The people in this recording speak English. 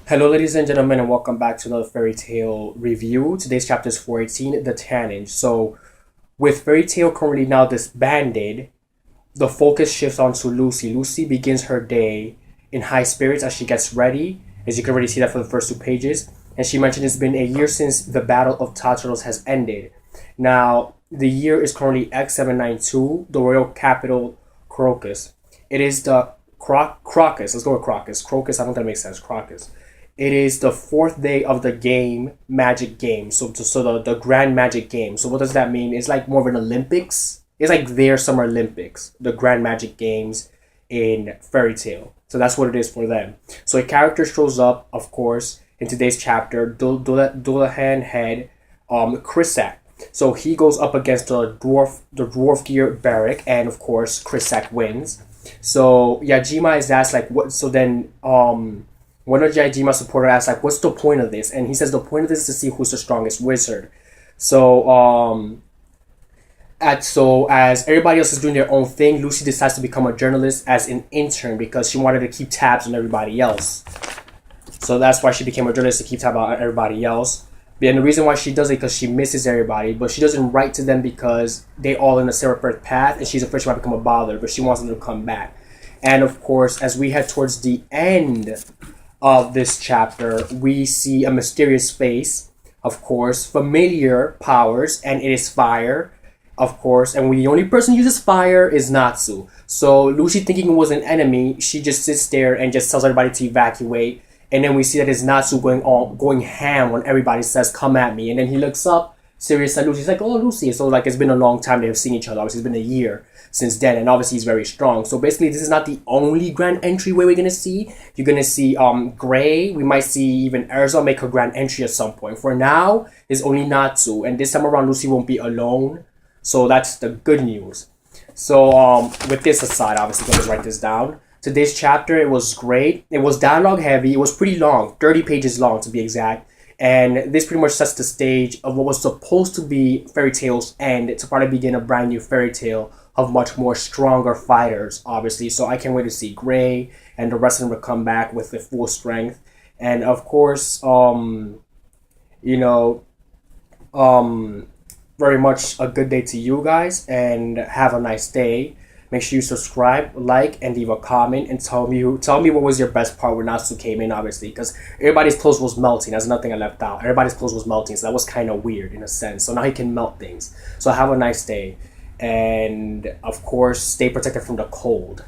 Hello, ladies and gentlemen, and welcome back to another fairy tale review. Today's chapter is 418, The Tannage. So, with fairy tale currently now disbanded, the focus shifts onto Lucy. Lucy begins her day in high spirits as she gets ready, as you can already see that for the first two pages. And she mentioned it's been a year since the Battle of Tartarus has ended. Now, the year is currently X792, the royal capital, Crocus. It is the Crocus. Let's go with Crocus. Crocus, I don't think that makes sense. Crocus. It is the fourth day of the game, Magic Game. So the Grand Magic Game. So what does that mean? It's like more of an Olympics. It's like their Summer Olympics, the Grand Magic Games in Fairy Tale. So that's what it is for them. So a character shows up, of course, in today's chapter, Dullahan head, Krisak. So he goes up against the dwarf gear Barrack, and of course Krisak wins. So Yajima is asked like what? So then one of the Yajima supporter asks like, "What's the point of this?" And he says the point of this is to see who's the strongest wizard. So as everybody else is doing their own thing, Lucy decides to become a journalist as an intern because she wanted to keep tabs on everybody else. So that's why she became a journalist, to keep tabs on everybody else. And the reason why she does it because she misses everybody, but she doesn't write to them because they all in a separate path, and she's afraid she might become a bother, but she wants them to come back. And of course, as we head towards the end of this chapter, we see a mysterious face, of course, familiar powers, and it is fire, of course, and the only person who uses fire is Natsu. So Lucy, thinking it was an enemy, she just sits there and just tells everybody to evacuate. And then we see that it's Natsu going ham when everybody says, "Come at me." And then he looks up, serious at Lucy. He's like, "Oh, Lucy." So like it's been a long time they have seen each other. Obviously, it's been a year since then, and obviously he's very strong. So basically, this is not the only grand entryway we're gonna see. You're gonna see Gray. We might see even Erza make her grand entry at some point. For now, it's only Natsu, and this time around, Lucy won't be alone. So that's the good news. So with this aside, obviously, let's write this down. Today's chapter, it was great. It was dialogue heavy. It was pretty long, 30 pages long to be exact. And this pretty much sets the stage of what was supposed to be Fairy Tale's end to probably begin a brand new fairy tale of much more stronger fighters, obviously. So I can't wait to see Gray and the rest of them will come back with their full strength. And of course, you know, very much a good day to you guys and have a nice day. Make sure you subscribe, like, and leave a comment, and tell me what was your best part when Natsu came in, obviously, because everybody's clothes was melting. That's nothing I left out. Everybody's clothes was melting, so that was kind of weird in a sense. So now he can melt things. So have a nice day, and of course, stay protected from the cold.